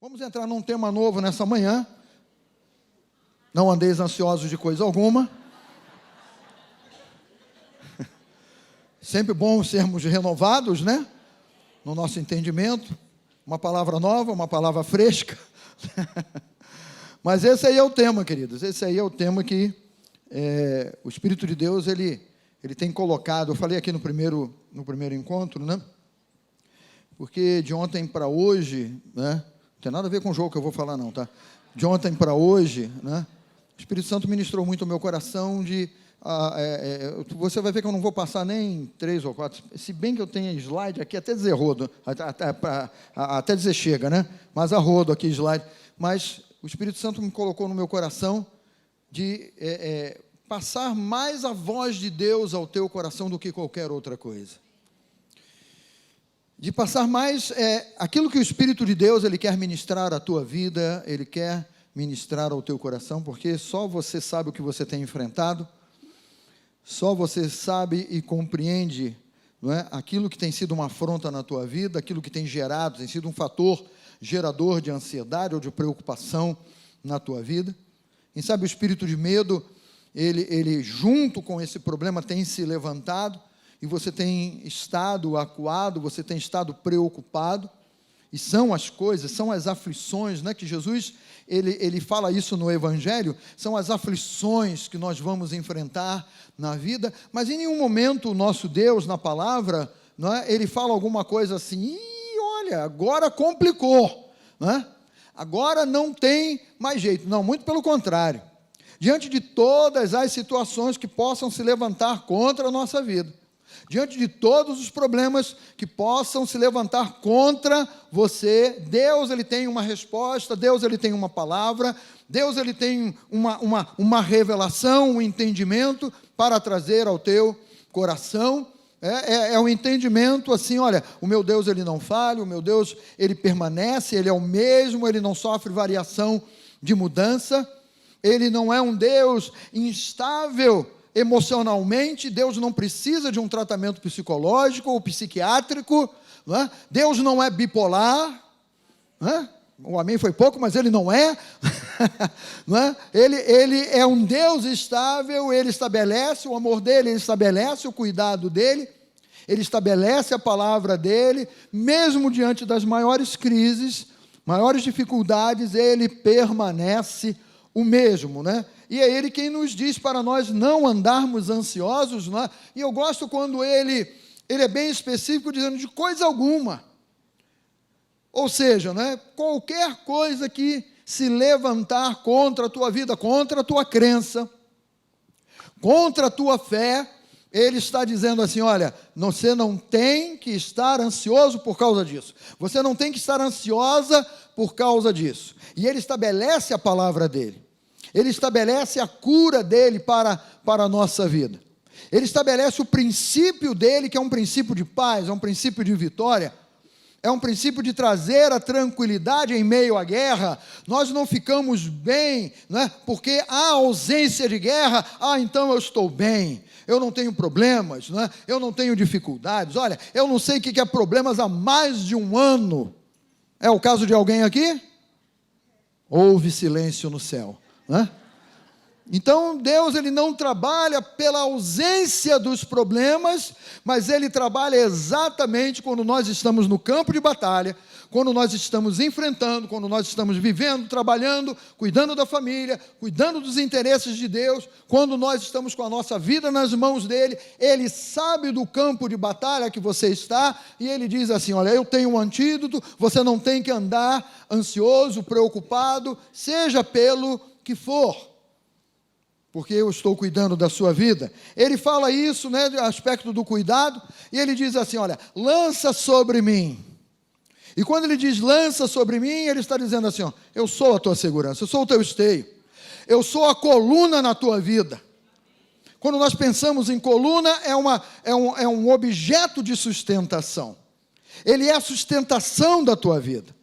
Vamos entrar num tema novo nessa manhã. Não andeis ansiosos de coisa alguma. Sempre bom sermos renovados, né? No nosso entendimento. Uma palavra nova, uma palavra fresca. Mas esse aí é o tema, queridos. Esse aí é o tema que o Espírito de Deus, ele tem colocado. Eu falei aqui no primeiro encontro, né? Porque de ontem para hoje, né? Não tem nada a ver com o jogo que eu vou falar, não, tá? De ontem para hoje, né? O Espírito Santo ministrou muito ao meu coração você vai ver que eu não vou passar nem 3 ou 4, se bem que eu tenho slide aqui, até dizer rodo, até dizer chega, né? Mas a rodo aqui, slide. Mas o Espírito Santo me colocou no meu coração de passar mais a voz de Deus ao teu coração do que qualquer outra coisa. De passar mais aquilo que o Espírito de Deus ele quer ministrar à tua vida, ele quer ministrar ao teu coração, porque só você sabe o que você tem enfrentado, só você sabe e compreende, não é, aquilo que tem sido uma afronta na tua vida, aquilo que tem gerado, tem sido um fator gerador de ansiedade ou de preocupação na tua vida. Quem sabe o espírito de medo, ele junto com esse problema tem se levantado, e você tem estado acuado, você tem estado preocupado, e são as coisas, são as aflições, né, que Jesus, ele fala isso no Evangelho, são as aflições que nós vamos enfrentar na vida, mas em nenhum momento o nosso Deus, na palavra, não é, ele fala alguma coisa assim, olha, agora complicou, né? Agora não tem mais jeito, não, muito pelo contrário, diante de todas as situações que possam se levantar contra a nossa vida, diante de todos os problemas que possam se levantar contra você, Deus ele tem uma resposta, Deus ele tem uma palavra, Deus ele tem uma revelação, um entendimento para trazer ao teu coração. É um entendimento assim, olha, o meu Deus ele não falha, o meu Deus ele permanece, ele é o mesmo, ele não sofre variação de mudança, ele não é um Deus instável emocionalmente, Deus não precisa de um tratamento psicológico ou psiquiátrico, não é? Deus não é bipolar, não é? O amém foi pouco, mas ele não é, não é? Ele é um Deus estável, ele estabelece o amor dele, ele estabelece o cuidado dele, ele estabelece a palavra dele, mesmo diante das maiores crises, maiores dificuldades, ele permanece o mesmo, né? E é ele quem nos diz para nós não andarmos ansiosos, não é? E eu gosto quando ele é bem específico, dizendo de coisa alguma. Ou seja, né, qualquer coisa que se levantar contra a tua vida, contra a tua crença, contra a tua fé, ele está dizendo assim, olha, você não tem que estar ansioso por causa disso. Você não tem que estar ansiosa por causa disso. E ele estabelece a palavra dele. Ele estabelece a cura dele para a nossa vida. Ele estabelece o princípio dele, que é um princípio de paz, é um princípio de vitória, é um princípio de trazer a tranquilidade em meio à guerra. Nós não ficamos bem, né, porque há ausência de guerra, então eu estou bem, eu não tenho problemas, né, eu não tenho dificuldades. Olha, eu não sei o que é problemas há mais de um ano. É o caso de alguém aqui? Houve silêncio no céu. Então Deus ele não trabalha pela ausência dos problemas, mas ele trabalha exatamente quando nós estamos no campo de batalha, quando nós estamos enfrentando, quando nós estamos vivendo, trabalhando, cuidando da família, cuidando dos interesses de Deus, quando nós estamos com a nossa vida nas mãos dele. Ele sabe do campo de batalha que você está, e ele diz assim, olha, eu tenho um antídoto, você não tem que andar ansioso, preocupado, seja pelo que for, porque eu estou cuidando da sua vida. Ele fala isso, né, do aspecto do cuidado, e ele diz assim, olha, lança sobre mim. E quando ele diz lança sobre mim, ele está dizendo assim, ó, eu sou a tua segurança, eu sou o teu esteio, eu sou a coluna na tua vida. Quando nós pensamos em coluna, é um objeto de sustentação. Ele é a sustentação da tua vida.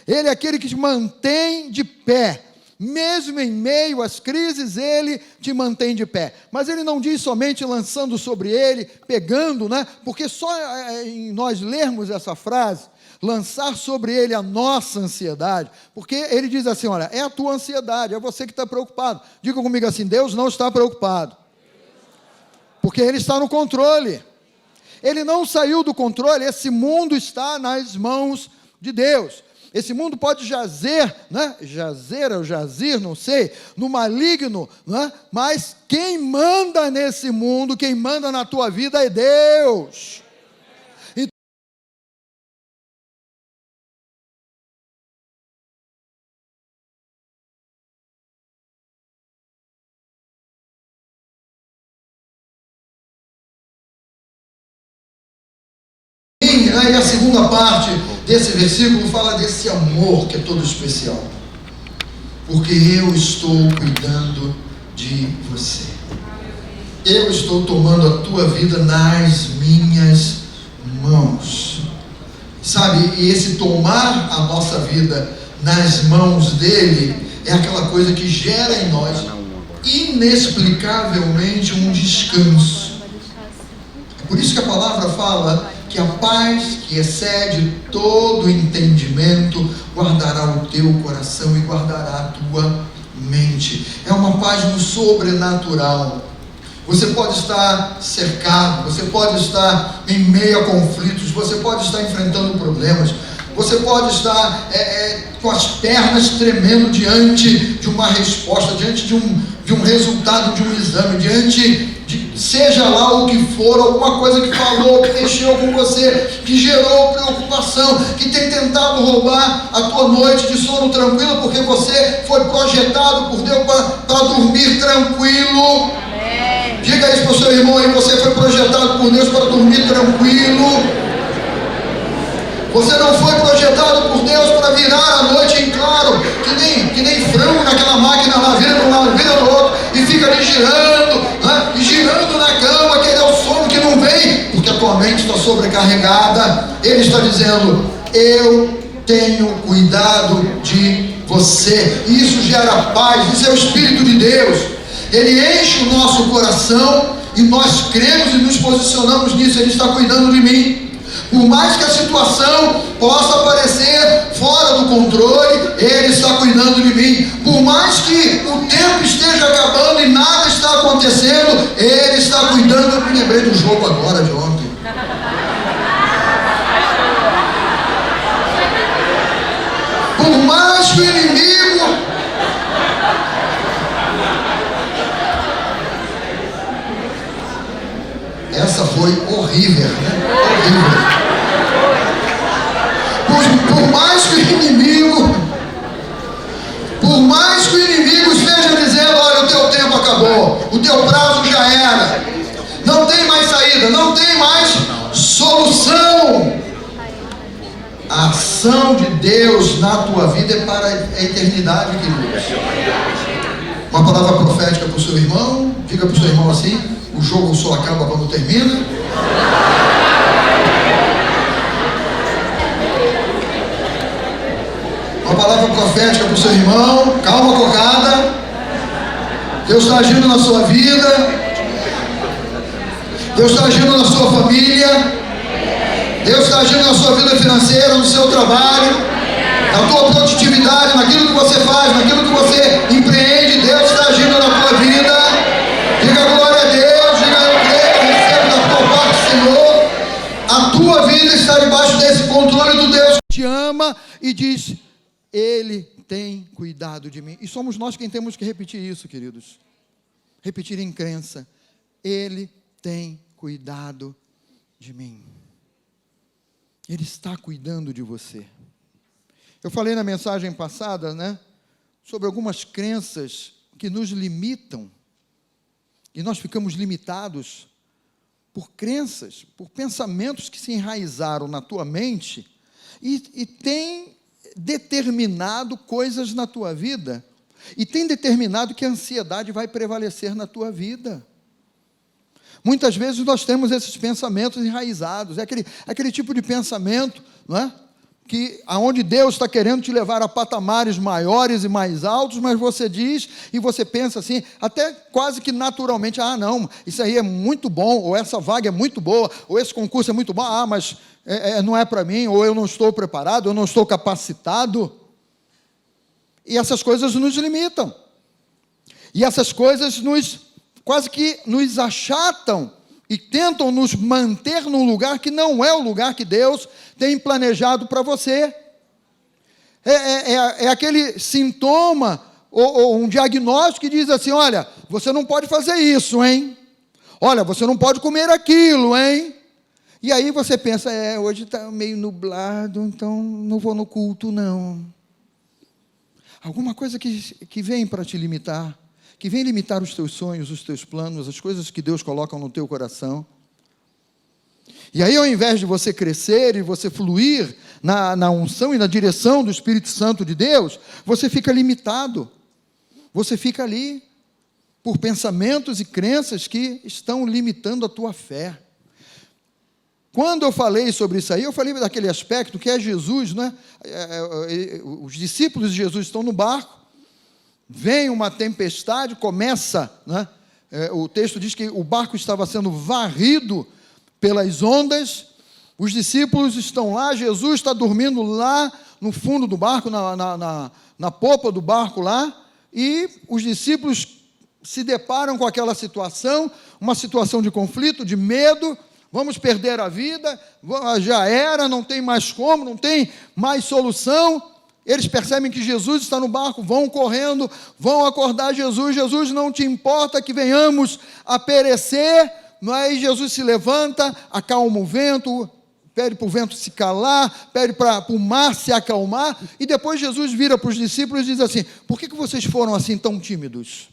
Ele é aquele que te mantém de pé. Mesmo em meio às crises, ele te mantém de pé. Mas ele não diz somente lançando sobre ele, pegando, né? Porque só em nós lermos essa frase, lançar sobre ele a nossa ansiedade, porque ele diz assim, olha, é a tua ansiedade, é você que está preocupado. Diga comigo assim, Deus não está preocupado, porque ele está no controle. Ele não saiu do controle, esse mundo está nas mãos de Deus. Esse mundo pode jazer, né? Jazer ou jazir, não sei, no maligno, né? Mas quem manda nesse mundo, quem manda na tua vida é Deus. Aí a segunda parte desse versículo fala desse amor que é todo especial. Porque eu estou cuidando de você. Eu estou tomando a tua vida nas minhas mãos. Sabe, e esse tomar a nossa vida nas mãos dele é aquela coisa que gera em nós inexplicavelmente um descanso. É por isso que a palavra fala que a paz que excede todo entendimento guardará o teu coração e guardará a tua mente. É uma paz no sobrenatural. Você pode estar cercado, você pode estar em meio a conflitos, você pode estar enfrentando problemas, você pode estar com as pernas tremendo diante de uma resposta, diante de um resultado de um exame, diante de seja lá o que for, alguma coisa que falou, que mexeu com você, que gerou preocupação, que tem tentado roubar a tua noite de sono tranquilo, porque você foi projetado por Deus para dormir tranquilo. Amém. Diga isso para o seu irmão aí, você foi projetado por Deus para dormir tranquilo. Você não foi projetado por Deus para virar a noite em claro, que nem frango naquela máquina lá, vira de um lado, vira do outro, e fica ali girando, né? E girando na cama, que é o sono que não vem, porque a tua mente está sobrecarregada. Ele está dizendo, eu tenho cuidado de você. Isso gera paz, isso é o Espírito de Deus. Ele enche o nosso coração, e nós cremos e nos posicionamos nisso. Ele está cuidando de mim. Por mais que a situação possa parecer fora do controle, Ele está cuidando de mim. Por mais que o tempo esteja acabando e nada está acontecendo, Ele está cuidando. Eu me lembrei do jogo agora de ontem. Por mais que o inimigo... Essa foi horrível, né? Horrível. Por mais que o inimigo esteja dizendo, olha, o teu tempo acabou, o teu prazo já era, não tem mais saída, não tem mais solução. A ação de Deus na tua vida é para a eternidade, queridos. Uma palavra profética para o seu irmão, diga para o seu irmão assim, o jogo só acaba quando termina. Uma palavra profética para o seu irmão, calma, cocada. Deus está agindo na sua vida, Deus está agindo na sua família, Deus está agindo na sua vida financeira, no seu trabalho, na tua produtividade, naquilo que você faz, naquilo que você empreende. Deus está agindo na tua vida. Diga glória a Deus, diga eu creio, recebo da tua parte, Senhor. A tua vida está debaixo desse controle do Deus que te ama e diz, Ele tem cuidado de mim. E somos nós quem temos que repetir isso, queridos. Repetir em crença. Ele tem cuidado de mim. Ele está cuidando de você. Eu falei na mensagem passada, né, sobre algumas crenças que nos limitam. E nós ficamos limitados por crenças, por pensamentos que se enraizaram na tua mente e têm determinado coisas na tua vida, e tem determinado que a ansiedade vai prevalecer na tua vida. Muitas vezes nós temos esses pensamentos enraizados, é aquele tipo de pensamento, não é? aonde Deus está querendo te levar a patamares maiores e mais altos, mas você diz e você pensa assim, até quase que naturalmente, não, isso aí é muito bom, ou essa vaga é muito boa, ou esse concurso é muito bom, mas não é para mim, ou eu não estou preparado, eu não estou capacitado. E essas coisas nos limitam. E essas coisas quase que nos achatam e tentam nos manter num lugar que não é o lugar que Deus tem planejado para você. É aquele sintoma ou um diagnóstico que diz assim, olha, você não pode fazer isso, hein? Olha, você não pode comer aquilo, hein? E aí você pensa, hoje está meio nublado, então não vou no culto, não. Alguma coisa que vem para te limitar, que vem limitar os teus sonhos, os teus planos, as coisas que Deus coloca no teu coração. E aí, ao invés de você crescer e você fluir na unção e na direção do Espírito Santo de Deus, você fica limitado. Você fica ali por pensamentos e crenças que estão limitando a tua fé. Quando eu falei sobre isso aí, eu falei daquele aspecto que é Jesus, né? Os discípulos de Jesus estão no barco, vem uma tempestade, começa, né? O texto diz que o barco estava sendo varrido pelas ondas, os discípulos estão lá, Jesus está dormindo lá no fundo do barco, na popa do barco lá, e os discípulos se deparam com aquela situação, uma situação de conflito, de medo, vamos perder a vida, já era, não tem mais como, não tem mais solução. Eles percebem que Jesus está no barco, vão correndo, vão acordar Jesus. Jesus, não te importa que venhamos a perecer. Aí Jesus se levanta, acalma o vento, pede para o vento se calar, pede para o mar se acalmar, e depois Jesus vira para os discípulos e diz assim, por que vocês foram assim tão tímidos?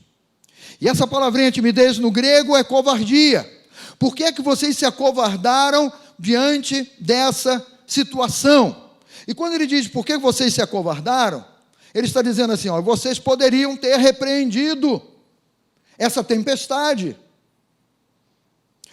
E essa palavrinha timidez no grego é covardia. Por que vocês se acovardaram diante dessa situação? E quando ele diz, por que vocês se acovardaram? Ele está dizendo assim, vocês poderiam ter repreendido essa tempestade.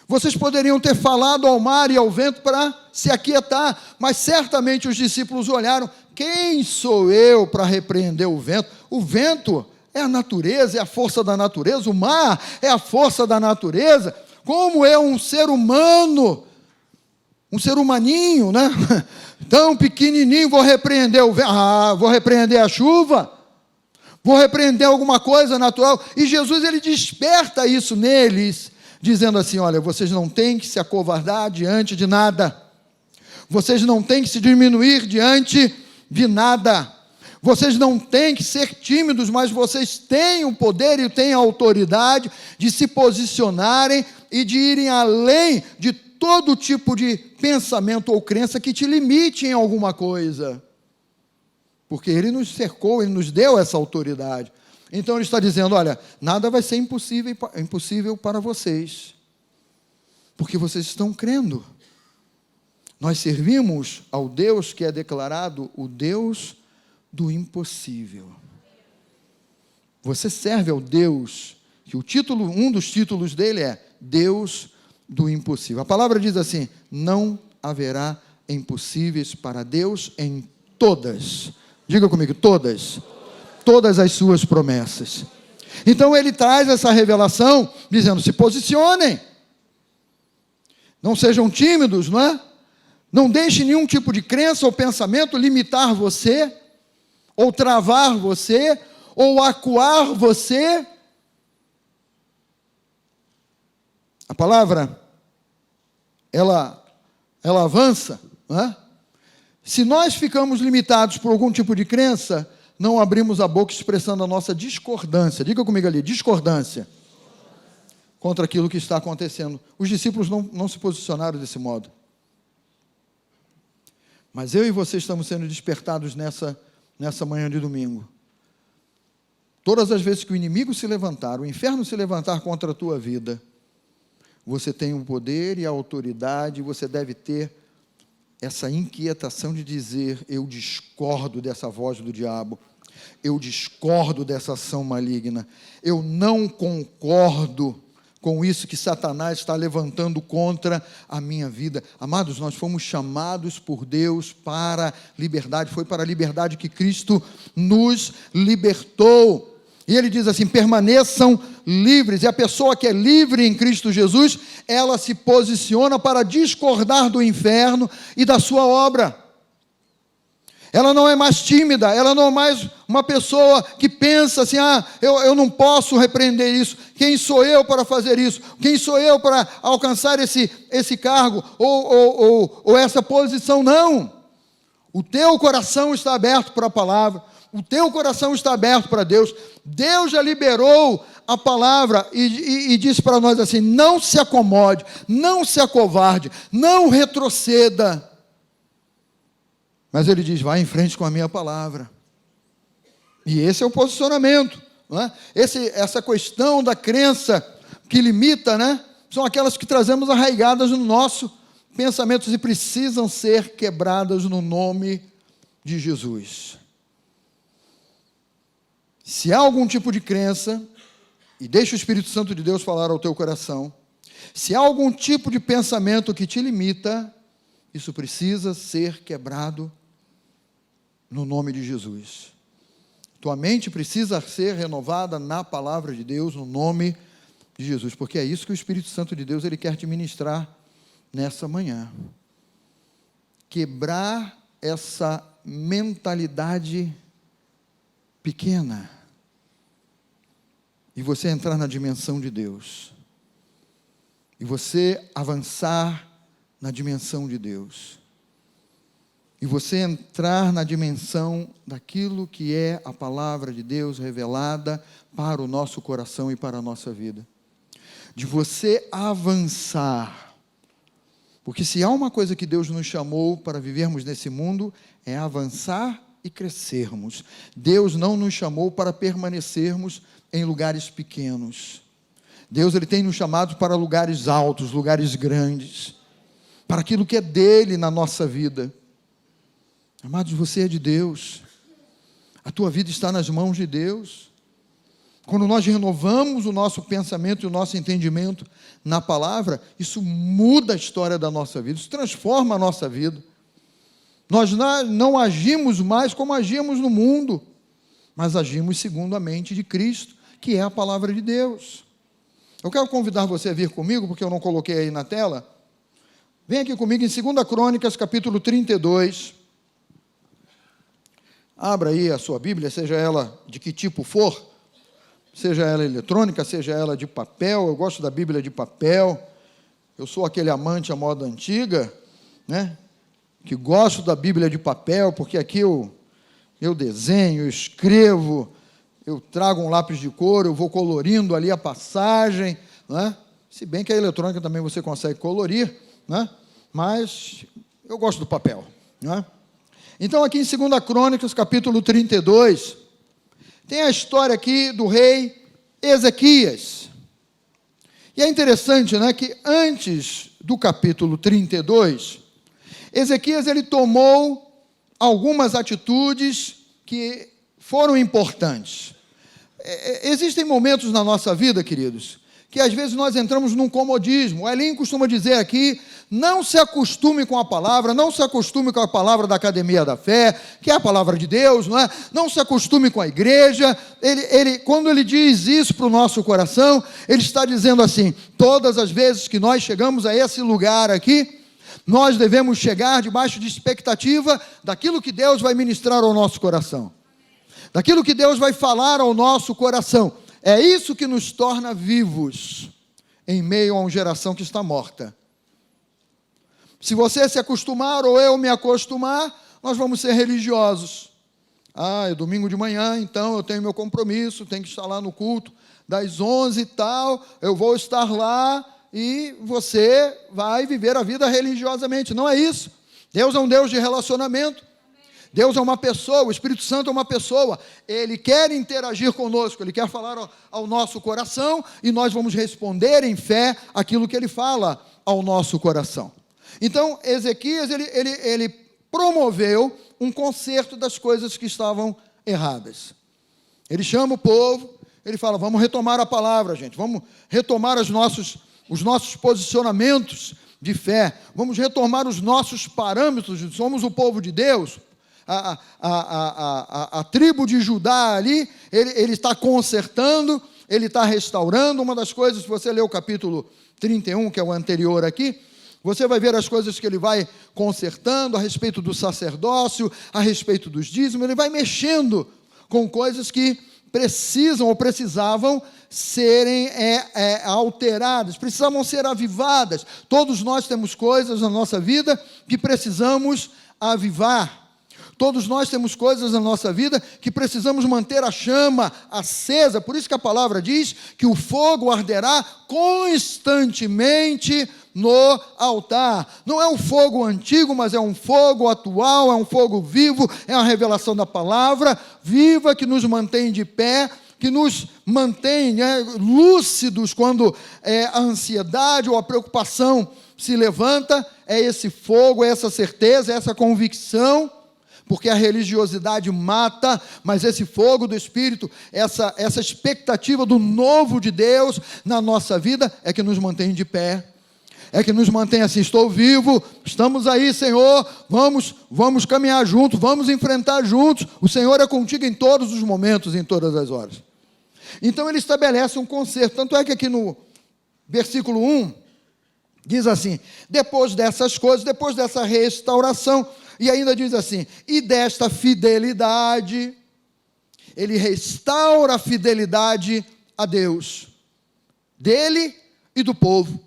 Vocês poderiam ter falado ao mar e ao vento para se aquietar, mas certamente os discípulos olharam, quem sou eu para repreender o vento? O vento é a natureza, é a força da natureza, o mar é a força da natureza. Como é um ser humano, um ser humaninho, né? Tão pequenininho, vou repreender o vento, vou repreender a chuva, vou repreender alguma coisa natural. E Jesus, ele desperta isso neles, dizendo assim, olha, vocês não têm que se acovardar diante de nada, vocês não têm que se diminuir diante de nada, vocês não têm que ser tímidos, mas vocês têm o poder e têm a autoridade de se posicionarem e de irem além de todo tipo de pensamento ou crença que te limite em alguma coisa. Porque Ele nos cercou, Ele nos deu essa autoridade. Então Ele está dizendo, olha, nada vai ser impossível para vocês. Porque vocês estão crendo. Nós servimos ao Deus que é declarado o Deus do impossível. Você serve ao Deus, que um dos títulos dele é Deus do impossível. A palavra diz assim, não haverá impossíveis para Deus em todas, diga comigo, todas as suas promessas. Então ele traz essa revelação, dizendo, se posicionem, não sejam tímidos, não é? Não deixe nenhum tipo de crença ou pensamento limitar você, ou travar você, ou acuar você. A palavra, ela avança, não é? Se nós ficamos limitados por algum tipo de crença, não abrimos a boca expressando a nossa discordância. Diga comigo ali, discordância. Contra aquilo que está acontecendo. Os discípulos não se posicionaram desse modo. Mas eu e você estamos sendo despertados nessa manhã de domingo. Todas as vezes que o inimigo se levantar, o inferno se levantar contra a tua vida, você tem o poder e a autoridade, você deve ter essa inquietação de dizer, eu discordo dessa voz do diabo, eu discordo dessa ação maligna, eu não concordo com isso que Satanás está levantando contra a minha vida. Amados, nós fomos chamados por Deus para liberdade. Foi para a liberdade que Cristo nos libertou. E ele diz assim: permaneçam livres. E a pessoa que é livre em Cristo Jesus, ela se posiciona para discordar do inferno e da sua obra. Ela não é mais tímida, ela não é mais uma pessoa que pensa assim: eu não posso repreender isso, quem sou eu para fazer isso? Quem sou eu para alcançar esse cargo ou essa posição? Não, o teu coração está aberto para a palavra, o teu coração está aberto para Deus. Deus já liberou a palavra e disse para nós assim: não se acomode, não se acovarde, não retroceda. Mas ele diz: vai em frente com a minha palavra. E esse é o posicionamento, não é? Essa questão da crença que limita, né? São aquelas que trazemos arraigadas no nosso pensamento e precisam ser quebradas no nome de Jesus. Se há algum tipo de crença, e deixa o Espírito Santo de Deus falar ao teu coração, se há algum tipo de pensamento que te limita, isso precisa ser quebrado no nome de Jesus. Tua mente precisa ser renovada na palavra de Deus, no nome de Jesus, porque é isso que o Espírito Santo de Deus ele quer te ministrar nessa manhã. Quebrar essa mentalidade pequena e você entrar na dimensão de Deus. E você avançar na dimensão de Deus. E você entrar na dimensão daquilo que é a palavra de Deus revelada para o nosso coração e para a nossa vida. De você avançar. Porque se há uma coisa que Deus nos chamou para vivermos nesse mundo, é avançar e crescermos. Deus não nos chamou para permanecermos em lugares pequenos. Deus ele tem nos chamado para lugares altos, lugares grandes, para aquilo que é dele na nossa vida. Amados, você é de Deus, a tua vida está nas mãos de Deus. Quando nós renovamos o nosso pensamento e o nosso entendimento na palavra, isso muda a história da nossa vida, isso transforma a nossa vida. Nós não agimos mais como agíamos no mundo, mas agimos segundo a mente de Cristo, que é a palavra de Deus. Eu quero convidar você a vir comigo, porque eu não coloquei aí na tela. Vem aqui comigo em 2 Crônicas, capítulo 32. Abra aí a sua Bíblia, seja ela de que tipo for, seja ela eletrônica, seja ela de papel. Eu gosto da Bíblia de papel. Eu sou aquele amante à moda antiga, né? Que gosto da Bíblia de papel, porque aqui eu desenho, eu escrevo, eu trago um lápis de cor, eu vou colorindo ali a passagem, né? Se bem que a eletrônica também você consegue colorir, né? Mas eu gosto do papel, né? Então aqui em 2 Crônicas, capítulo 32, tem a história aqui do rei Ezequias. E é interessante, né, que antes do capítulo 32, Ezequias ele tomou algumas atitudes que foram importantes. Existem momentos na nossa vida, queridos, que às vezes nós entramos num comodismo. O Elinho costuma dizer aqui: não se acostume com a palavra, não se acostume com a palavra da Academia da Fé, que é a palavra de Deus, não é? Não se acostume com a igreja. Quando ele diz isso para o nosso coração, ele está dizendo assim: todas as vezes que nós chegamos a esse lugar aqui, nós devemos chegar debaixo de expectativa daquilo que Deus vai ministrar ao nosso coração, daquilo que Deus vai falar ao nosso coração. É isso que nos torna vivos em meio a uma geração que está morta. Se você se acostumar ou eu me acostumar, nós vamos ser religiosos. É domingo de manhã, então eu tenho meu compromisso, tenho que estar lá no culto das 11 e tal, eu vou estar lá e você vai viver a vida religiosamente. Não é isso. Deus é um Deus de relacionamento. Deus é uma pessoa, o Espírito Santo é uma pessoa. Ele quer interagir conosco, Ele quer falar ao nosso coração e nós vamos responder em fé aquilo que Ele fala ao nosso coração. Então, Ezequias, ele promoveu um conserto das coisas que estavam erradas. Ele chama o povo, ele fala, vamos retomar a palavra, gente, vamos retomar os nossos posicionamentos de fé, vamos retomar os nossos parâmetros, somos o povo de Deus. A tribo de Judá ali, ele está consertando, ele está restaurando. Uma das coisas, se você ler o capítulo 31, que é o anterior aqui, você vai ver as coisas que ele vai consertando a respeito do sacerdócio, a respeito dos dízimos, ele vai mexendo com coisas que precisam ou precisavam serem alteradas, precisavam ser avivadas. Todos nós temos coisas na nossa vida que precisamos avivar. Todos nós temos coisas na nossa vida que precisamos manter a chama acesa. Por isso que a palavra diz que o fogo arderá constantemente no altar. Não é um fogo antigo, mas é um fogo atual, é um fogo vivo, é a revelação da palavra viva que nos mantém de pé, que nos mantém lúcidos quando a ansiedade ou a preocupação se levanta. É esse fogo, é essa certeza, é essa convicção. Porque a religiosidade mata, mas esse fogo do Espírito, essa expectativa do novo de Deus na nossa vida, é que nos mantém de pé, é que nos mantém assim, estou vivo, estamos aí, Senhor, vamos caminhar juntos, vamos enfrentar juntos, o Senhor é contigo em todos os momentos, em todas as horas. Então ele estabelece um conserto, tanto é que aqui no versículo 1, diz assim, depois dessas coisas, depois dessa restauração, e ainda diz assim, e desta fidelidade, ele restaura a fidelidade a Deus, dele e do povo.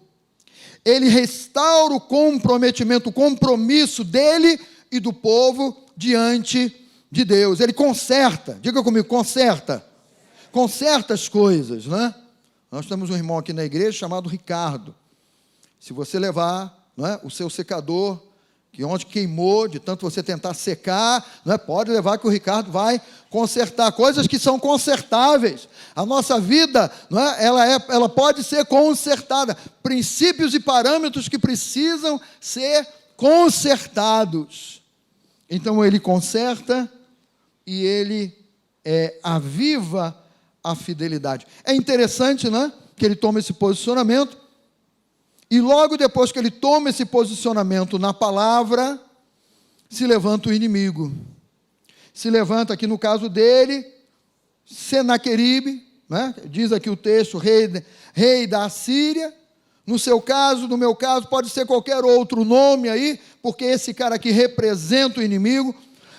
Ele restaura o comprometimento, o compromisso dele e do povo diante de Deus. Ele conserta, diga comigo, conserta as coisas, né? Nós temos um irmão aqui na igreja chamado Ricardo. Se você levar, não é, o seu secador, que onde queimou, de tanto você tentar secar, não é? Pode levar que o Ricardo vai consertar, coisas que são consertáveis. A nossa vida, não é? Ela pode ser consertada, princípios e parâmetros que precisam ser consertados. Então ele conserta e ele aviva a fidelidade. É interessante, né, que ele toma esse posicionamento. E logo depois que ele toma esse posicionamento na palavra, se levanta o inimigo. Se levanta aqui no caso dele, Senaqueribe, né? Diz aqui o texto, rei da Assíria. No seu caso, no meu caso, pode ser qualquer outro nome aí, porque esse cara aqui representa o inimigo,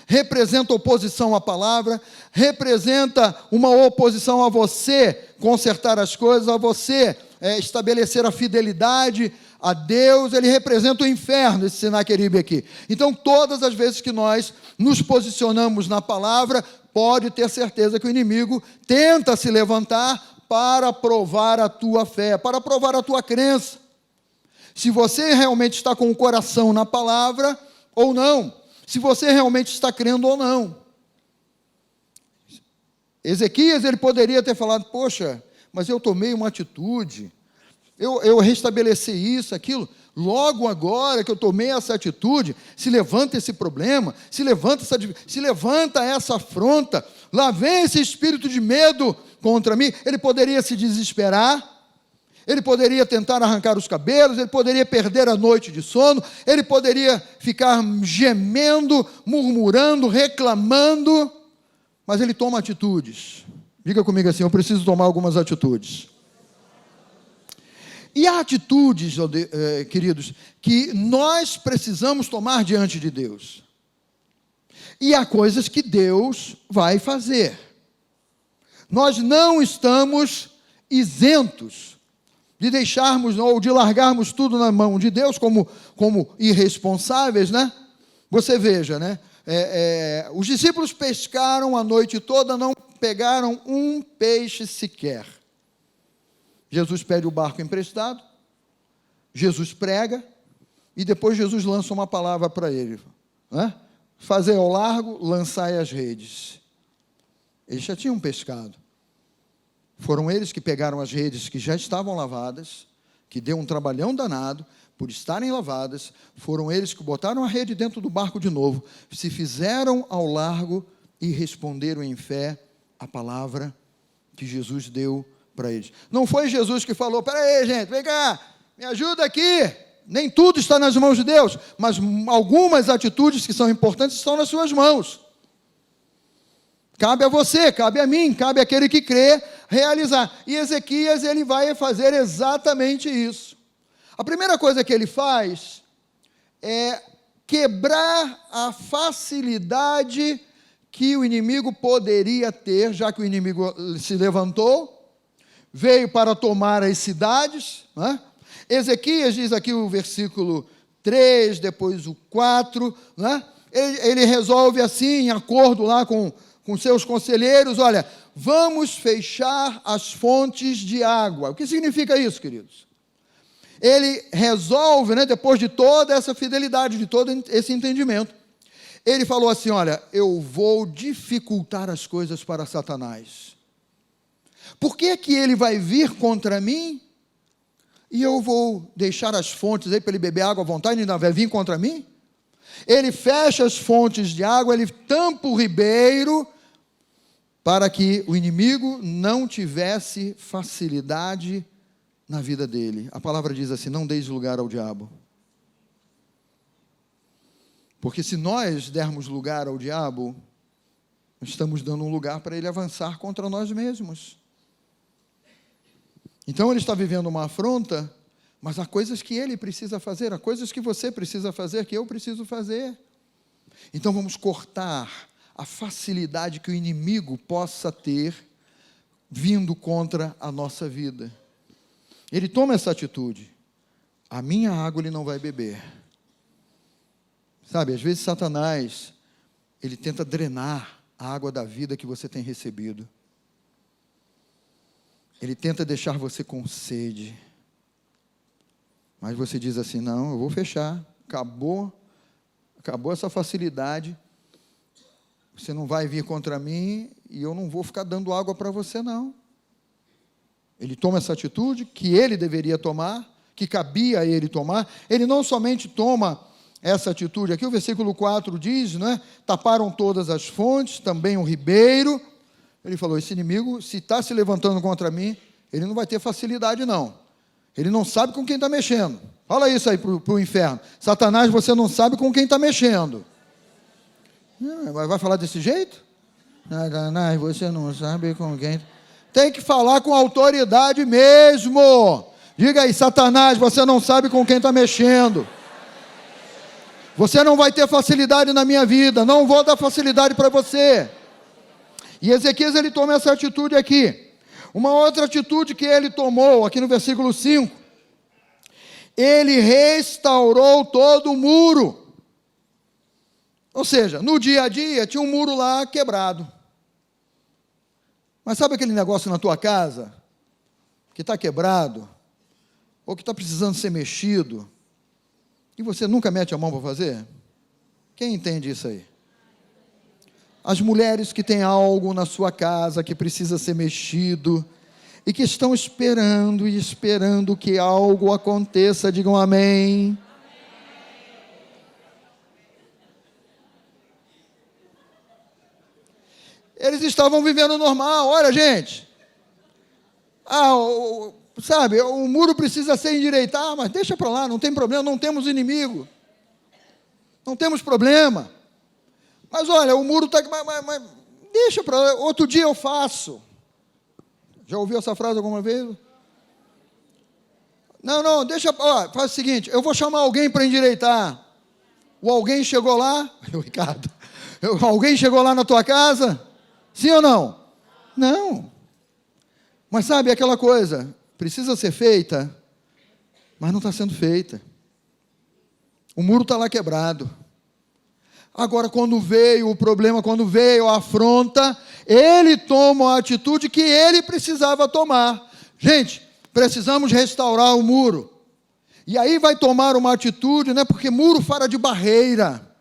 representa oposição à palavra, representa uma oposição a você consertar as coisas, a você estabelecer a fidelidade a Deus. Ele representa o inferno, esse Senaqueribe aqui. Então, todas as vezes que nós nos posicionamos na palavra, pode ter certeza que o inimigo tenta se levantar para provar a tua fé, para provar a tua crença. Se você realmente está com o coração na palavra ou não, se você realmente está crendo ou não. Ezequias, ele poderia ter falado, poxa, mas eu tomei uma atitude, eu restabeleci isso, aquilo, logo agora que eu tomei essa atitude, se levanta esse problema, se levanta essa afronta, lá vem esse espírito de medo contra mim. Ele poderia se desesperar, ele poderia tentar arrancar os cabelos, ele poderia perder a noite de sono, ele poderia ficar gemendo, murmurando, reclamando, mas ele toma atitudes. Diga comigo assim, eu preciso tomar algumas atitudes. E há atitudes, queridos, que nós precisamos tomar diante de Deus. E há coisas que Deus vai fazer. Nós não estamos isentos de deixarmos ou de largarmos tudo na mão de Deus como irresponsáveis, né? Você veja, né? Os discípulos pescaram a noite toda, não pegaram um peixe sequer. Jesus pede o barco emprestado, Jesus prega, e depois Jesus lança uma palavra para ele, né? Fazei ao largo, lançai as redes. Eles já tinham pescado. Foram eles que pegaram as redes que já estavam lavadas, que deu um trabalhão danado, por estarem lavadas. Foram eles que botaram a rede dentro do barco de novo, se fizeram ao largo e responderam em fé a palavra que Jesus deu para eles. Não foi Jesus que falou: peraí, gente, vem cá, me ajuda aqui. Nem tudo está nas mãos de Deus, mas algumas atitudes que são importantes estão nas suas mãos. Cabe a você, cabe a mim, cabe àquele que crê realizar. E Ezequias, ele vai fazer exatamente isso. A primeira coisa que ele faz é quebrar a facilidade que o inimigo poderia ter, já que o inimigo se levantou, veio para tomar as cidades, né? Ezequias diz aqui o versículo 3, depois o 4, né? Ele resolve assim, em acordo lá com seus conselheiros: olha, vamos fechar as fontes de água. O que significa isso, queridos? Ele resolve, né, depois de toda essa fidelidade, de todo esse entendimento, ele falou assim: olha, eu vou dificultar as coisas para Satanás. Por que que ele vai vir contra mim e eu vou deixar as fontes aí para ele beber água à vontade e ainda vai vir contra mim? Ele fecha as fontes de água, ele tampa o ribeiro, para que o inimigo não tivesse facilidade na vida dele. A palavra diz assim: não deis lugar ao diabo. Porque se nós dermos lugar ao diabo, estamos dando um lugar para ele avançar contra nós mesmos. Então ele está vivendo uma afronta, mas há coisas que ele precisa fazer, há coisas que você precisa fazer, que eu preciso fazer. Então vamos cortar a facilidade que o inimigo possa ter vindo contra a nossa vida. Ele toma essa atitude: a minha água ele não vai beber. Sabe, às vezes Satanás, ele tenta drenar a água da vida que você tem recebido. Ele tenta deixar você com sede. Mas você diz assim: não, eu vou fechar, acabou essa facilidade, você não vai vir contra mim e eu não vou ficar dando água para você, não. Ele toma essa atitude que ele deveria tomar, que cabia a ele tomar. Ele não somente toma essa atitude, aqui o versículo 4 diz, né? Taparam todas as fontes, também o ribeiro. Ele falou: esse inimigo, se está se levantando contra mim, ele não vai ter facilidade, não. Ele não sabe com quem está mexendo. Fala isso aí para o inferno: Satanás, você não sabe com quem está mexendo. Vai falar desse jeito? Satanás, você não sabe com quem. Tem que falar com autoridade mesmo. Diga aí: Satanás, você não sabe com quem está mexendo. Você não vai ter facilidade na minha vida, não vou dar facilidade para você. E Ezequias, ele toma essa atitude aqui. Uma outra atitude que ele tomou, aqui no versículo 5, ele restaurou todo o muro. Ou seja, no dia a dia tinha um muro lá quebrado. Mas sabe aquele negócio na tua casa, que está quebrado, ou que está precisando ser mexido, e você nunca mete a mão para fazer? Quem entende isso aí? As mulheres que têm algo na sua casa que precisa ser mexido, e que estão esperando e esperando que algo aconteça, digam amém. Eles estavam vivendo normal. Olha, gente, sabe, o muro precisa ser endireitado, mas deixa para lá, não tem problema, não temos inimigo, não temos problema. Mas olha, o muro está... Mas deixa para lá, outro dia eu faço. Já ouviu essa frase alguma vez? Não, deixa... faz o seguinte, eu vou chamar alguém para endireitar. O alguém chegou lá... Ricardo, alguém chegou lá na tua casa? Sim ou não? Não. Mas sabe aquela coisa, precisa ser feita, mas não está sendo feita. O muro está lá quebrado. Agora, quando veio o problema, quando veio a afronta, ele toma a atitude que ele precisava tomar. Gente, precisamos restaurar o muro. E aí vai tomar uma atitude, né? Porque muro fala de barreira.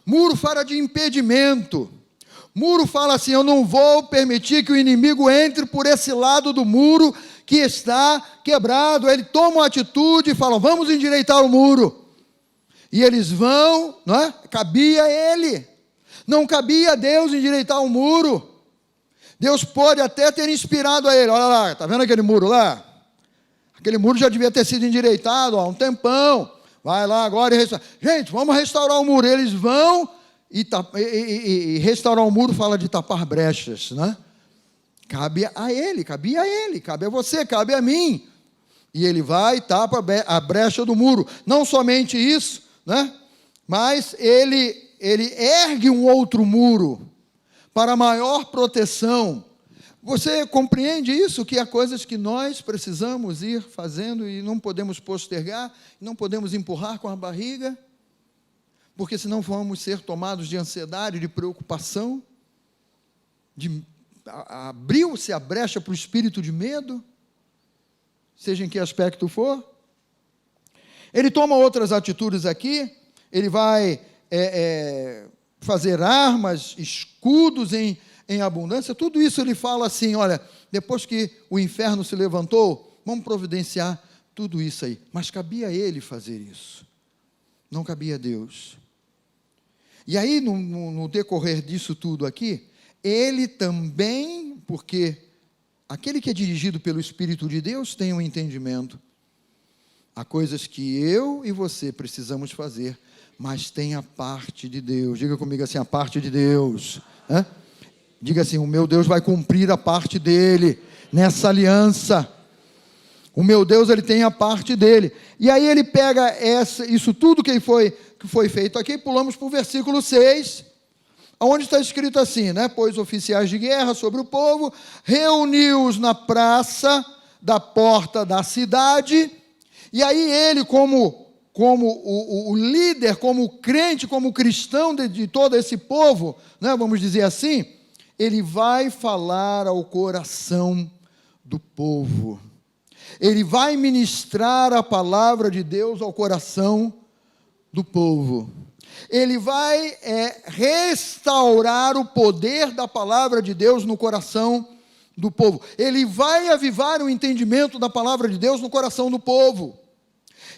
Muro fala de impedimento. Muro fala assim: eu não vou permitir que o inimigo entre por esse lado do muro que está quebrado. Ele toma uma atitude e fala: vamos endireitar o muro. E eles vão, não é? Cabia a ele. Não cabia a Deus endireitar o muro. Deus pode até ter inspirado a ele. Olha lá, está vendo aquele muro lá? Aquele muro já devia ter sido endireitado há um tempão. Vai lá agora e restaurar. Gente, vamos restaurar o muro. Eles vão e restaurar o muro fala de tapar brechas, né? Cabia a ele, cabe a você, cabe a mim. E ele vai e tapa a brecha do muro. Não somente isso, né? Mas ele ergue um outro muro para maior proteção. Você compreende isso? Que há coisas que nós precisamos ir fazendo e não podemos postergar, não podemos empurrar com a barriga, porque senão vamos ser tomados de ansiedade, de preocupação, abriu-se a brecha para o espírito de medo, seja em que aspecto for. Ele toma outras atitudes aqui, ele vai fazer armas, escudos em abundância, tudo isso ele fala assim, olha, depois que o inferno se levantou, vamos providenciar tudo isso aí. Mas cabia a ele fazer isso, não cabia a Deus. E aí, no decorrer disso tudo aqui, ele também, porque aquele que é dirigido pelo Espírito de Deus tem um entendimento. Há coisas que eu e você precisamos fazer, mas tem a parte de Deus. Diga comigo assim, a parte de Deus. Diga assim, o meu Deus vai cumprir a parte dele, nessa aliança. O meu Deus, ele tem a parte dele. E aí ele pega isso tudo que foi feito aqui, pulamos para o versículo 6, onde está escrito assim, né? Pôs oficiais de guerra sobre o povo, reuniu-os na praça da porta da cidade, e aí ele, como o líder, como crente, como cristão de todo esse povo, né, vamos dizer assim, ele vai falar ao coração do povo. Ele vai ministrar a palavra de Deus ao coração do povo. Ele vai restaurar o poder da palavra de Deus no coração do povo. Ele vai avivar o entendimento da palavra de Deus no coração do povo.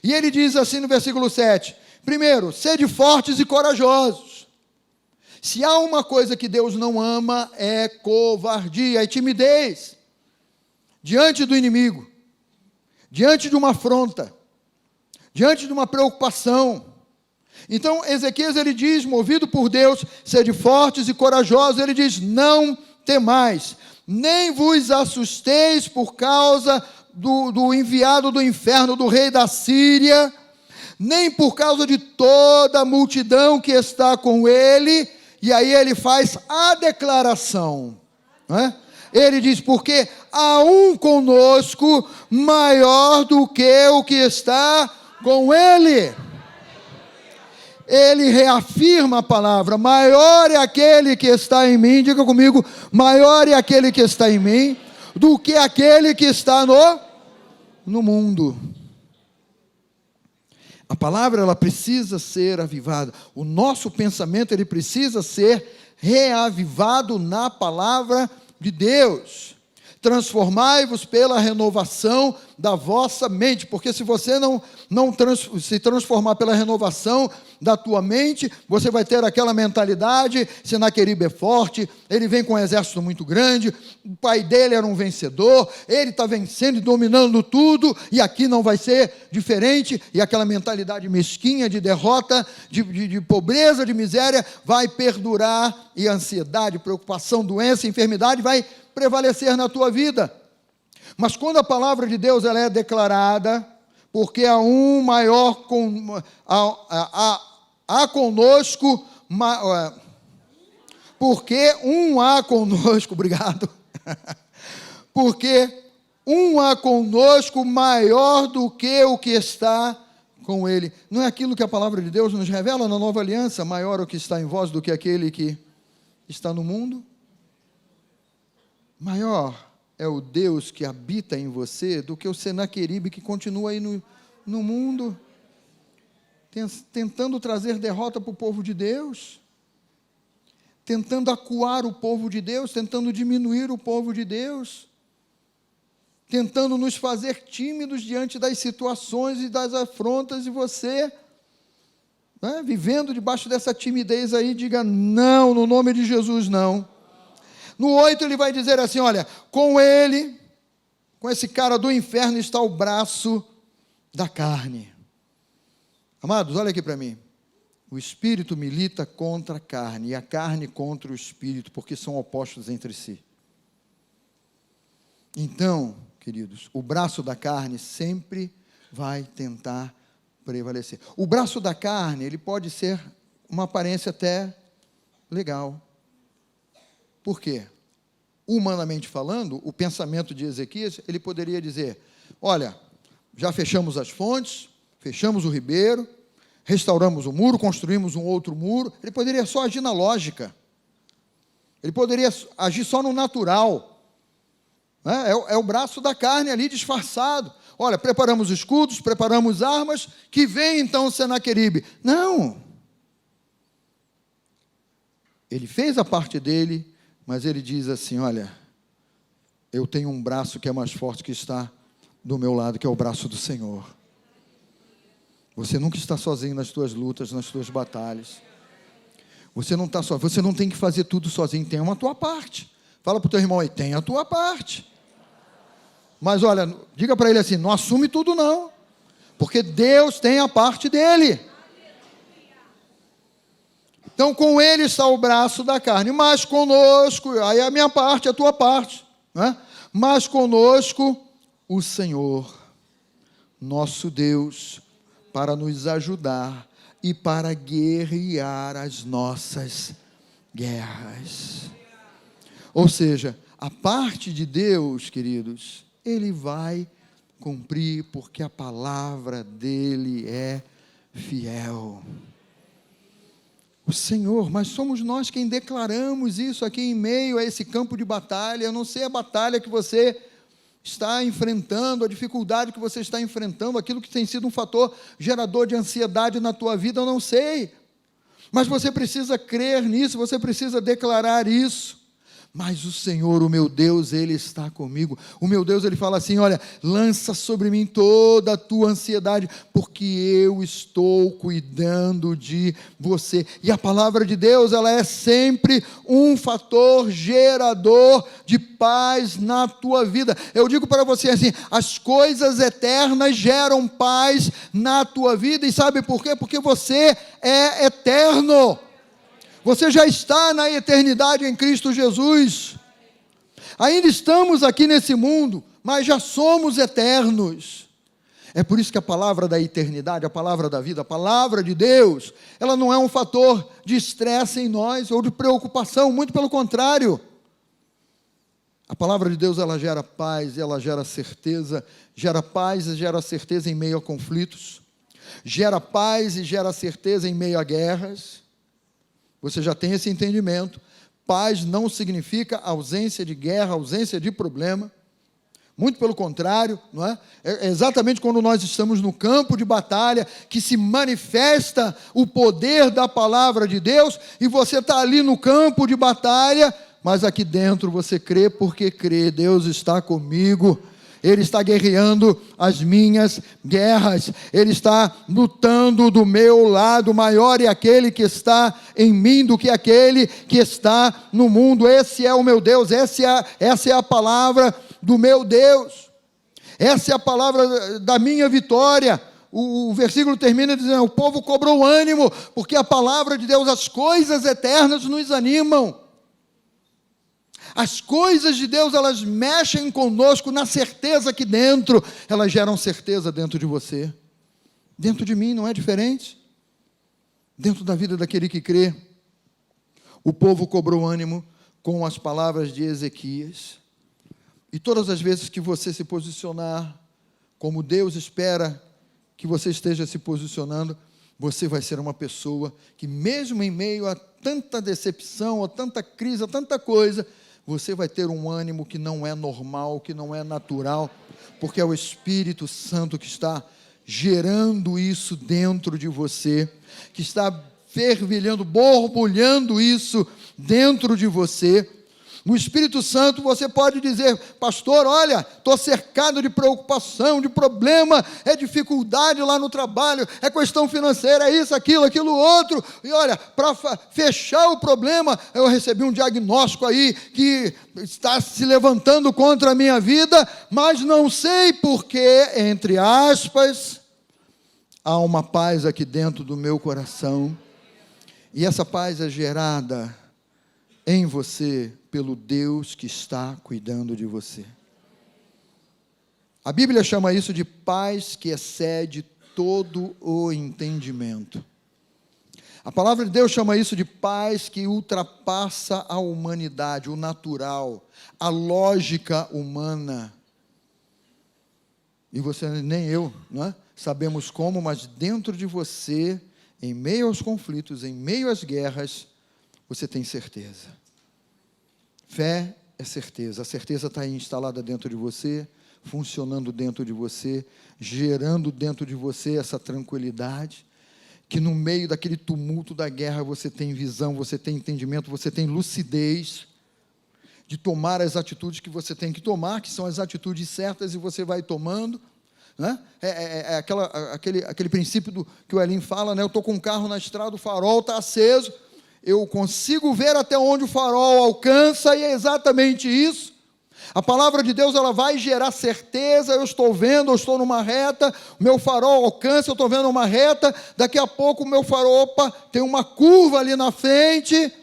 E ele diz assim no versículo 7, primeiro, sede fortes e corajosos. Se há uma coisa que Deus não ama, é covardia, é timidez, diante do inimigo, diante de uma afronta, diante de uma preocupação. Então, Ezequias, ele diz, movido por Deus, sede fortes e corajosos, ele diz, não temais, nem vos assusteis por causa do enviado do inferno, do rei da Síria, nem por causa de toda a multidão que está com ele. E aí ele faz a declaração, né? Ele diz, porque há um conosco maior do que o que está com ele. Ele reafirma a palavra, maior é aquele que está em mim, diga comigo, maior é aquele que está em mim, do que aquele que está no mundo. A palavra, ela precisa ser avivada. O nosso pensamento, ele precisa ser reavivado na palavra de Deus. Transformai-vos pela renovação da vossa mente, porque se você não se transformar pela renovação da tua mente, você vai ter aquela mentalidade, Senaqueribe é forte, ele vem com um exército muito grande, o pai dele era um vencedor, ele está vencendo e dominando tudo, e aqui não vai ser diferente, e aquela mentalidade mesquinha de derrota, de pobreza, de miséria, vai perdurar, e ansiedade, preocupação, doença, enfermidade, vai prevalecer na tua vida. Mas quando a palavra de Deus ela é declarada, porque há um maior, há conosco, porque um há conosco, obrigado, porque um há conosco maior do que o que está com ele. Não é aquilo que a palavra de Deus nos revela na nova aliança, maior o que está em vós do que aquele que está no mundo? Maior é o Deus que habita em você do que o Senaqueribe que continua aí no mundo, tentando trazer derrota para o povo de Deus, tentando acuar o povo de Deus, tentando diminuir o povo de Deus, tentando nos fazer tímidos diante das situações e das afrontas, e você, vivendo debaixo dessa timidez aí, diga não, no nome de Jesus não. No 8 ele vai dizer assim, olha, com ele, com esse cara do inferno está o braço da carne. Amados, olha aqui para mim. O espírito milita contra a carne e a carne contra o espírito, porque são opostos entre si. Então, queridos, o braço da carne sempre vai tentar prevalecer. O braço da carne, ele pode ser uma aparência até legal. Por quê? Humanamente falando, o pensamento de Ezequias, ele poderia dizer, olha, já fechamos as fontes, fechamos o ribeiro, restauramos o muro, construímos um outro muro. Ele poderia só agir na lógica. Ele poderia agir só no natural. É o braço da carne ali disfarçado. Olha, preparamos escudos, preparamos armas, que vem então Senaqueribe. Não. Ele fez a parte dele, mas ele diz assim, olha, eu tenho um braço que é mais forte que está do meu lado, que é o braço do Senhor. Você nunca está sozinho nas tuas lutas, nas tuas batalhas. Você não está só, você não tem que fazer tudo sozinho, tem uma tua parte. Fala para o teu irmão aí, tem a tua parte. Mas olha, diga para ele assim, não assume tudo não, porque Deus tem a parte dele. Então com ele está o braço da carne, mas conosco, aí a minha parte, a tua parte, né? Mas conosco o Senhor, nosso Deus, para nos ajudar e para guerrear as nossas guerras. Ou seja, a parte de Deus, queridos, Ele vai cumprir, porque a palavra dEle é fiel. O Senhor, mas somos nós quem declaramos isso aqui em meio a esse campo de batalha. Eu não sei a batalha que você está enfrentando, a dificuldade que você está enfrentando, aquilo que tem sido um fator gerador de ansiedade na tua vida, eu não sei. Mas você precisa crer nisso, você precisa declarar isso. Mas o Senhor, o meu Deus, Ele está comigo. O meu Deus, Ele fala assim, olha, lança sobre mim toda a tua ansiedade, porque eu estou cuidando de você. E a palavra de Deus, ela é sempre um fator gerador de paz na tua vida. Eu digo para você assim, as coisas eternas geram paz na tua vida, e sabe por quê? Porque você é eterno. Você já está na eternidade em Cristo Jesus. Ainda estamos aqui nesse mundo, mas já somos eternos. É por isso que a palavra da eternidade, a palavra da vida, a palavra de Deus, ela não é um fator de estresse em nós ou de preocupação, muito pelo contrário. A palavra de Deus, ela gera paz, ela gera certeza, gera paz e gera certeza em meio a conflitos, gera paz e gera certeza em meio a guerras. Você já tem esse entendimento. Paz não significa ausência de guerra, ausência de problema. Muito pelo contrário, não é? É exatamente quando nós estamos no campo de batalha que se manifesta o poder da palavra de Deus, e você está ali no campo de batalha, mas aqui dentro você crê porque crê. Deus está comigo. Ele está guerreando as minhas guerras. Ele está lutando do meu lado. Maior é aquele que está em mim do que aquele que está no mundo. Esse é o meu Deus. Essa é a palavra do meu Deus. Essa é a palavra da minha vitória. O versículo termina dizendo, o povo cobrou ânimo, porque a palavra de Deus, as coisas eternas nos animam. As coisas de Deus, elas mexem conosco na certeza que dentro, elas geram certeza dentro de você. Dentro de mim não é diferente. Dentro da vida daquele que crê. O povo cobrou ânimo com as palavras de Ezequias. E todas as vezes que você se posicionar como Deus espera que você esteja se posicionando, você vai ser uma pessoa que mesmo em meio a tanta decepção, a tanta crise, a tanta coisa, você vai ter um ânimo que não é normal, que não é natural, porque é o Espírito Santo que está gerando isso dentro de você, que está fervilhando, borbulhando isso dentro de você. No Espírito Santo você pode dizer: pastor, olha, estou cercado de preocupação, de problema, é dificuldade lá no trabalho, é questão financeira, é isso, aquilo outro. E olha, para fechar o problema, eu recebi um diagnóstico aí que está se levantando contra a minha vida, mas não sei porquê, entre aspas, há uma paz aqui dentro do meu coração. E essa paz é gerada em você pelo Deus que está cuidando de você. A Bíblia chama isso de paz que excede todo o entendimento. A palavra de Deus chama isso de paz que ultrapassa a humanidade, o natural, a lógica humana. E você, nem eu, não é? Sabemos como, mas dentro de você, em meio aos conflitos, em meio às guerras, você tem certeza. Fé é certeza. A certeza está aí instalada dentro de você, funcionando dentro de você, gerando dentro de você essa tranquilidade, que no meio daquele tumulto da guerra você tem visão, você tem entendimento, você tem lucidez de tomar as atitudes que você tem que tomar, que são as atitudes certas, e você vai tomando. Né? Aquele princípio que o Elim fala, né? Eu estou com um carro na estrada, o farol está aceso, eu consigo ver até onde o farol alcança, e é exatamente isso. A palavra de Deus, ela vai gerar certeza. Eu estou vendo, eu estou numa reta, o meu farol alcança, eu estou vendo uma reta, daqui a pouco o meu farol, tem uma curva ali na frente,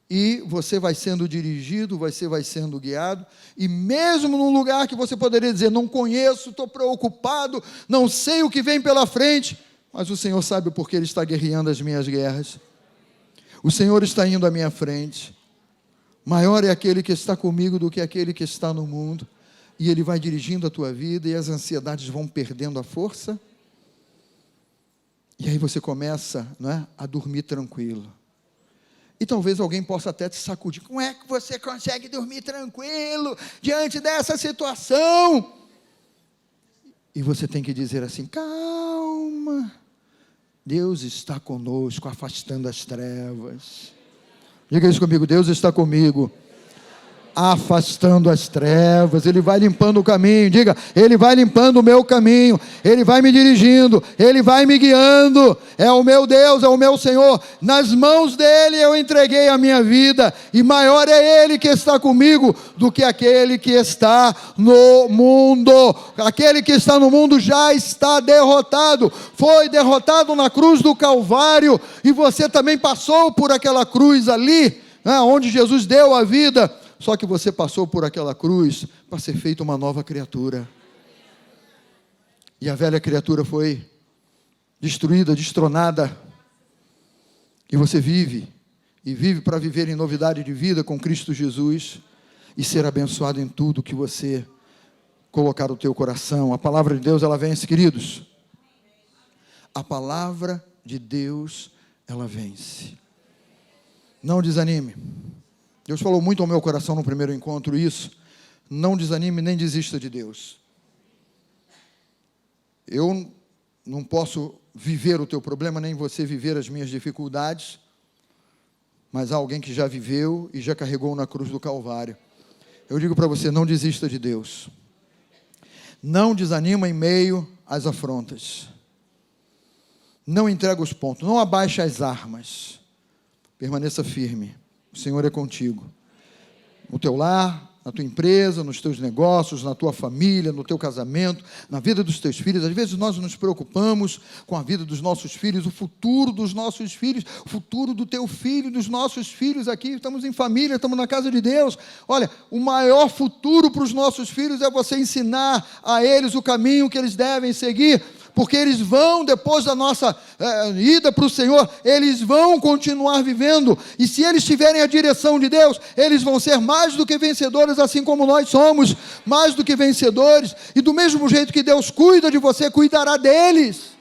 e você vai sendo dirigido, você vai sendo guiado, e mesmo num lugar que você poderia dizer: não conheço, estou preocupado, não sei o que vem pela frente, mas o Senhor sabe porque Ele está guerreando as minhas guerras. O Senhor está indo à minha frente. Maior é aquele que está comigo do que aquele que está no mundo, e Ele vai dirigindo a tua vida, e as ansiedades vão perdendo a força, e aí você começa, não é, a dormir tranquilo. E talvez alguém possa até te sacudir: como é que você consegue dormir tranquilo diante dessa situação? E você tem que dizer assim: calma, Deus está conosco, afastando as trevas. Diga isso comigo: Deus está comigo, afastando as trevas. Ele vai limpando o caminho. Diga: Ele vai limpando o meu caminho, Ele vai me dirigindo, Ele vai me guiando. É o meu Deus, é o meu Senhor. Nas mãos dEle eu entreguei a minha vida, e maior é Ele que está comigo do que aquele que está no mundo. Aquele que está no mundo já está derrotado, foi derrotado na cruz do Calvário, e você também passou por aquela cruz ali, né, onde Jesus deu a vida. Só que você passou por aquela cruz para ser feita uma nova criatura. E a velha criatura foi destruída, destronada. E você vive, e vive para viver em novidade de vida com Cristo Jesus, e ser abençoado em tudo que você colocar o teu coração. A palavra de Deus, ela vence, queridos. A palavra de Deus, ela vence. Não desanime. Deus falou muito ao meu coração no primeiro encontro isso: não desanime nem desista de Deus. Eu não posso viver o teu problema, nem você viver as minhas dificuldades, mas há alguém que já viveu e já carregou na cruz do Calvário. Eu digo para você: não desista de Deus. Não desanima em meio às afrontas. Não entrega os pontos, não abaixa as armas. Permaneça firme. O Senhor é contigo, no teu lar, na tua empresa, nos teus negócios, na tua família, no teu casamento, na vida dos teus filhos. Às vezes nós nos preocupamos com a vida dos nossos filhos, o futuro dos nossos filhos, o futuro do teu filho, dos nossos filhos aqui. Estamos em família, estamos na casa de Deus. Olha, o maior futuro para os nossos filhos é você ensinar a eles o caminho que eles devem seguir, porque eles vão, depois da nossa ida para o Senhor, eles vão continuar vivendo, e se eles tiverem a direção de Deus, eles vão ser mais do que vencedores, assim como nós somos mais do que vencedores, e do mesmo jeito que Deus cuida de você, cuidará deles.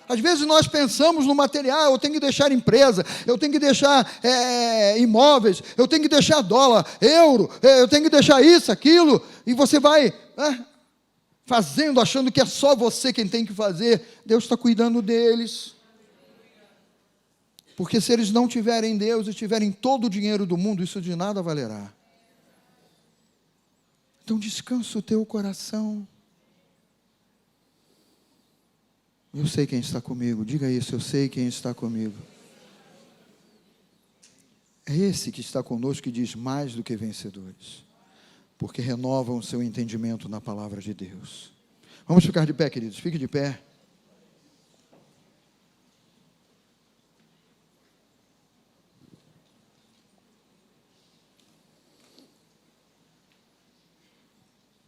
Às vezes nós pensamos no material: eu tenho que deixar empresa, eu tenho que deixar imóveis, eu tenho que deixar dólar, euro, eu tenho que deixar isso, aquilo, e você vai fazendo, achando que é só você quem tem que fazer. Deus está cuidando deles, porque se eles não tiverem Deus e tiverem todo o dinheiro do mundo, isso de nada valerá. Então descansa o teu coração. Eu sei quem está comigo. Diga isso, eu sei quem está comigo. É esse que está conosco que diz mais do que vencedores, porque renovam o seu entendimento na palavra de Deus. Vamos ficar de pé, queridos. Fique de pé.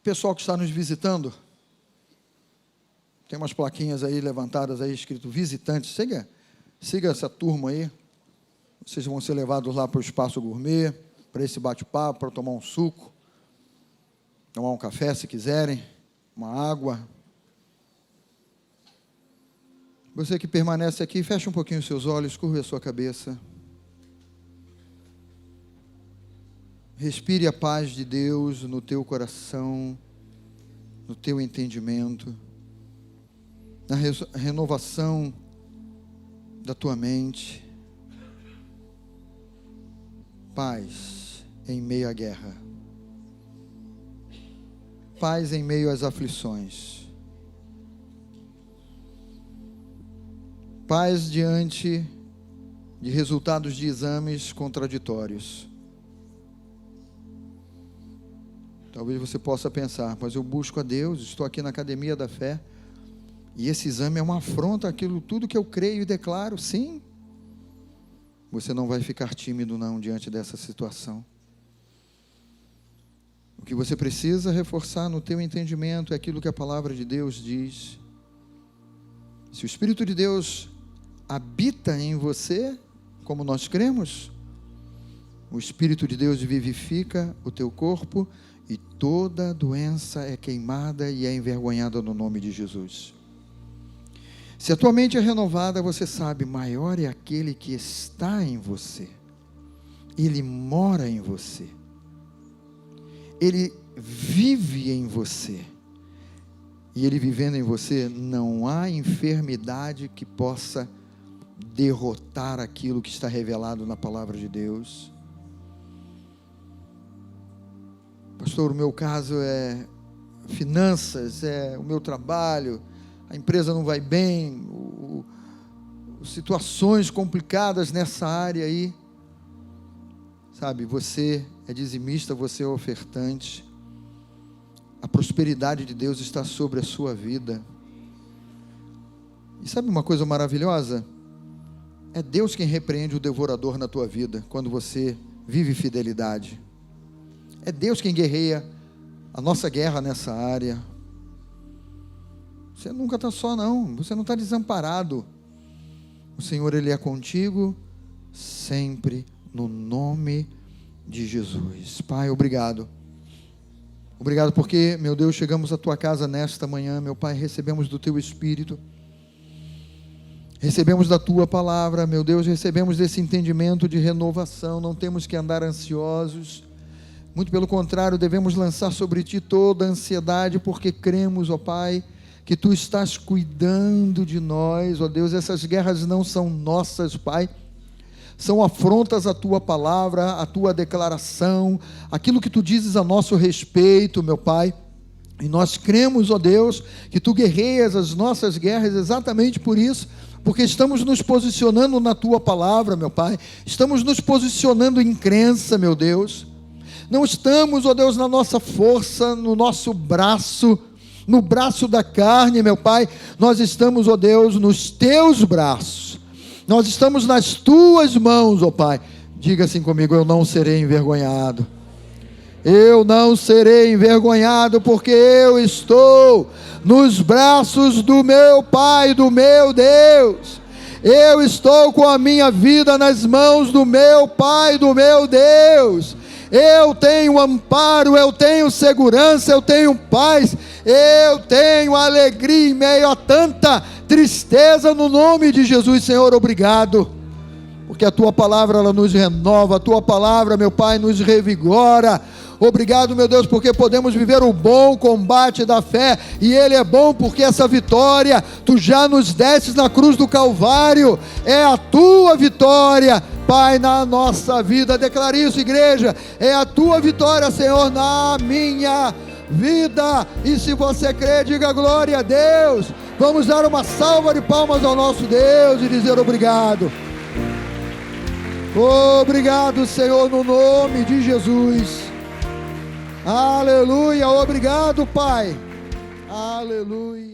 Pessoal que está nos visitando, tem umas plaquinhas aí levantadas aí, escrito visitantes. Siga essa turma aí. Vocês vão ser levados lá para o Espaço Gourmet, para esse bate-papo, para tomar um suco, tomar um café se quiserem, uma água. Você que permanece aqui, feche um pouquinho os seus olhos, curva a sua cabeça. Respire a paz de Deus no teu coração, no teu entendimento, na renovação da tua mente. Paz em meio à guerra. Paz em meio às aflições. Paz diante de resultados de exames contraditórios. Talvez você possa pensar, mas eu busco a Deus, estou aqui na academia da fé, e esse exame é uma afronta àquilo tudo que eu creio e declaro. Sim, você não vai ficar tímido não diante dessa situação. O que você precisa reforçar no teu entendimento é aquilo que a palavra de Deus diz. Se o Espírito de Deus habita em você, como nós cremos, o Espírito de Deus vivifica o teu corpo e toda doença é queimada e é envergonhada no nome de Jesus. Se a tua mente é renovada, você sabe, maior é aquele que está em você. Ele mora em você. Ele vive em você. E ele vivendo em você, não há enfermidade que possa derrotar aquilo que está revelado na palavra de Deus. Pastor, o meu caso é finanças, é o meu trabalho, a empresa não vai bem, situações complicadas nessa área aí. Sabe, você é dizimista, você é ofertante. A prosperidade de Deus está sobre a sua vida. E sabe uma coisa maravilhosa? É Deus quem repreende o devorador na tua vida, quando você vive fidelidade. É Deus quem guerreia a nossa guerra nessa área. Você nunca está só não, você não está desamparado. O Senhor, Ele é contigo, sempre, no nome de Jesus. Pai, obrigado. Obrigado porque, meu Deus, chegamos à Tua casa nesta manhã, meu Pai, recebemos do Teu Espírito, recebemos da Tua palavra, meu Deus, recebemos desse entendimento de renovação, não temos que andar ansiosos, muito pelo contrário, devemos lançar sobre Ti toda a ansiedade, porque cremos, ó Pai, que Tu estás cuidando de nós, ó Deus. Essas guerras não são nossas, Pai, são afrontas à Tua palavra, à Tua declaração, aquilo que Tu dizes a nosso respeito, meu Pai, e nós cremos, ó Deus, que Tu guerreias as nossas guerras exatamente por isso, porque estamos nos posicionando na Tua palavra, meu Pai, estamos nos posicionando em crença, meu Deus. Não estamos, ó Deus, na nossa força, no nosso braço, no braço da carne, meu Pai. Nós estamos, ó Deus, nos Teus braços. Nós estamos nas Tuas mãos, ó Pai. Diga assim comigo: eu não serei envergonhado. Eu não serei envergonhado, porque eu estou nos braços do meu Pai, do meu Deus. Eu estou com a minha vida nas mãos do meu Pai, do meu Deus. Eu tenho amparo, eu tenho segurança, eu tenho paz, eu tenho alegria em meio a tanta tristeza, no nome de Jesus. Senhor, obrigado, porque a Tua palavra, ela nos renova, a Tua palavra, meu Pai, nos revigora. Obrigado, meu Deus, porque podemos viver o bom combate da fé, e ele é bom porque essa vitória, Tu já nos destes na cruz do Calvário, é a Tua vitória, Pai, na nossa vida. Declare isso, igreja, é a Tua vitória, Senhor, na minha vida. E se você crê, diga glória a Deus. Vamos dar uma salva de palmas ao nosso Deus e dizer obrigado. Obrigado, Senhor, no nome de Jesus. Aleluia, obrigado, Pai. Aleluia.